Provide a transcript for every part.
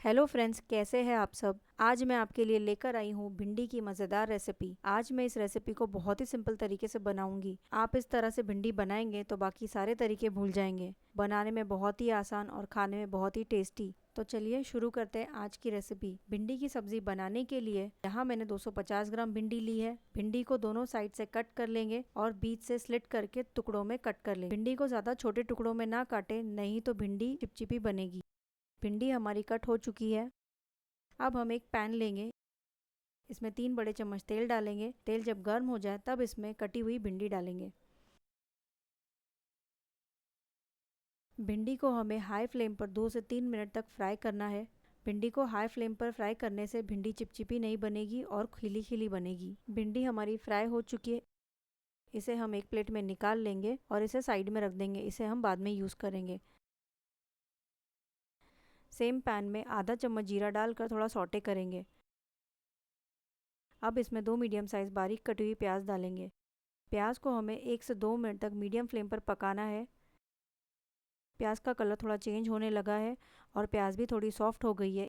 Hello friends, कैसे हैं आप सब। आज मैं आपके लिए लेकर आई हूँ भिंडी की मज़ेदार रेसिपी। आज मैं इस रेसिपी को बहुत ही सिंपल तरीके से बनाऊंगी। आप इस तरह से भिंडी बनाएंगे तो बाकी सारे तरीके भूल जाएंगे। बनाने में बहुत ही आसान और खाने में बहुत ही टेस्टी। तो चलिए शुरू करते हैं आज की रेसिपी। भिंडी की सब्जी बनाने के लिए यहाँ मैंने 250 ग्राम भिंडी ली है। भिंडी को दोनों साइड से कट कर लेंगे और बीच से स्लिट करके टुकड़ों में कट कर लेंगे। भिंडी को ज़्यादा छोटे टुकड़ों में ना काटे, नहीं तो भिंडी चिपचिपी बनेगी। भिंडी हमारी कट हो चुकी है। अब हम एक पैन लेंगे, इसमें 3 बड़े चम्मच तेल डालेंगे। तेल जब गर्म हो जाए तब इसमें कटी हुई भिंडी डालेंगे। भिंडी को हमें हाई फ्लेम पर 2 से 3 मिनट तक फ्राई करना है। भिंडी को हाई फ्लेम पर फ्राई करने से भिंडी चिपचिपी नहीं बनेगी और खिली खिली बनेगी। भिंडी हमारी फ्राई हो चुकी है। इसे हम एक प्लेट में निकाल लेंगे और इसे साइड में रख देंगे। इसे हम बाद में यूज़ करेंगे। सेम पैन में आधा चम्मच जीरा डालकर थोड़ा सौटे करेंगे। अब इसमें 2 मीडियम साइज़ बारीक कटी हुई प्याज डालेंगे। प्याज को हमें 1 से 2 मिनट तक मीडियम फ्लेम पर पकाना है। प्याज का कलर थोड़ा चेंज होने लगा है और प्याज भी थोड़ी सॉफ्ट हो गई है।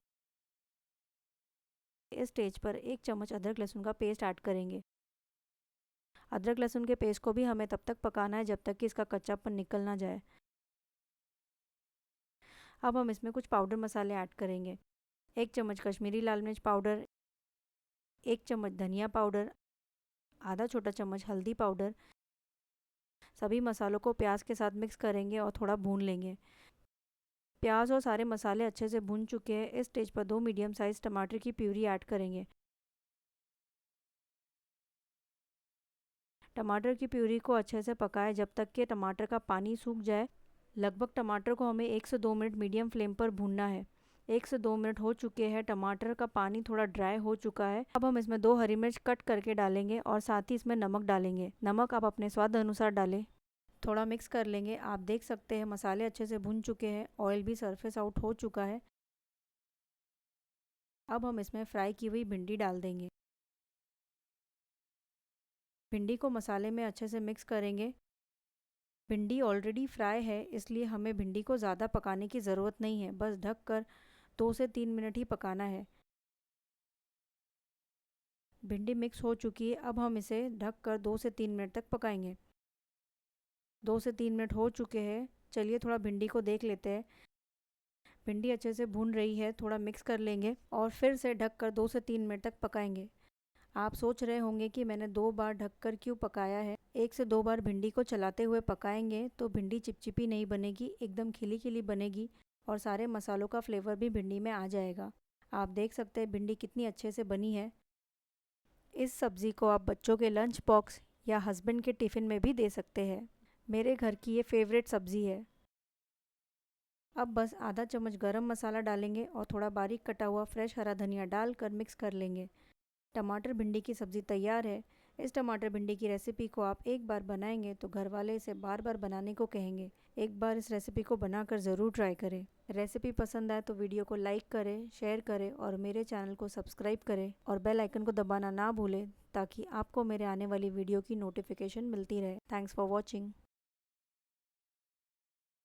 इस स्टेज पर 1 चम्मच अदरक लहसुन का पेस्ट ऐड करेंगे। अदरक लहसुन के पेस्ट को भी हमें तब तक पकाना है जब तक कि इसका कच्चापन निकल ना जाए। अब हम इसमें कुछ पाउडर मसाले ऐड करेंगे। 1 चम्मच कश्मीरी लाल मिर्च पाउडर, 1 चम्मच धनिया पाउडर, आधा छोटा चम्मच हल्दी पाउडर। सभी मसालों को प्याज के साथ मिक्स करेंगे और थोड़ा भून लेंगे। प्याज और सारे मसाले अच्छे से भून चुके हैं। इस स्टेज पर 2 मीडियम साइज़ टमाटर की प्यूरी ऐड करेंगे। टमाटर की प्यूरी को अच्छे से पकाएं जब तक कि टमाटर का पानी सूख जाए। लगभग टमाटर को हमें 1 से 2 मिनट मीडियम फ्लेम पर भूनना है। 1 से 2 मिनट हो चुके हैं। टमाटर का पानी थोड़ा ड्राई हो चुका है। अब हम इसमें 2 हरी मिर्च कट करके डालेंगे और साथ ही इसमें नमक डालेंगे। नमक आप अपने स्वाद अनुसार डालें। थोड़ा मिक्स कर लेंगे। आप देख सकते हैं मसाले अच्छे से भुन चुके हैं, ऑयल भी सरफेस आउट हो चुका है। अब हम इसमें फ्राई की हुई भिंडी डाल देंगे। भिंडी को मसाले में अच्छे से मिक्स करेंगे। भिंडी ऑलरेडी फ्राई है, इसलिए हमें भिंडी को ज़्यादा पकाने की ज़रूरत नहीं है। बस ढक कर 2 से 3 मिनट ही पकाना है। भिंडी मिक्स हो चुकी है। अब हम इसे ढक कर 2 से 3 मिनट तक पकाएंगे। 2 से 3 मिनट हो चुके हैं। चलिए थोड़ा भिंडी को देख लेते हैं। भिंडी अच्छे से भून रही है। थोड़ा मिक्स कर लेंगे और फिर से ढक कर 2 से 3 मिनट तक पकाएंगे। आप सोच रहे होंगे कि मैंने 2 बार ढककर क्यों पकाया है। 1 से 2 बार भिंडी को चलाते हुए पकाएंगे तो भिंडी चिपचिपी नहीं बनेगी, एकदम खिली खिली बनेगी और सारे मसालों का फ्लेवर भी भिंडी में आ जाएगा। आप देख सकते हैं भिंडी कितनी अच्छे से बनी है। इस सब्ज़ी को आप बच्चों के लंच बॉक्स या हस्बैंड के टिफ़िन में भी दे सकते हैं। मेरे घर की ये फेवरेट सब्ज़ी है। अब बस आधा चम्मच गरम मसाला डालेंगे और थोड़ा बारीक कटा हुआ फ्रेश हरा धनिया डालकर मिक्स कर लेंगे। टमाटर भिंडी की सब्ज़ी तैयार है। इस टमाटर भिंडी की रेसिपी को आप एक बार बनाएंगे तो घर वाले इसे बार बार बनाने को कहेंगे। एक बार इस रेसिपी को बनाकर ज़रूर ट्राई करें। रेसिपी पसंद आए तो वीडियो को लाइक करें, शेयर करें और मेरे चैनल को सब्सक्राइब करें और बेल आइकन को दबाना ना भूलें ताकि आपको मेरे आने वाली वीडियो की नोटिफिकेशन मिलती रहे। Thanks for watching.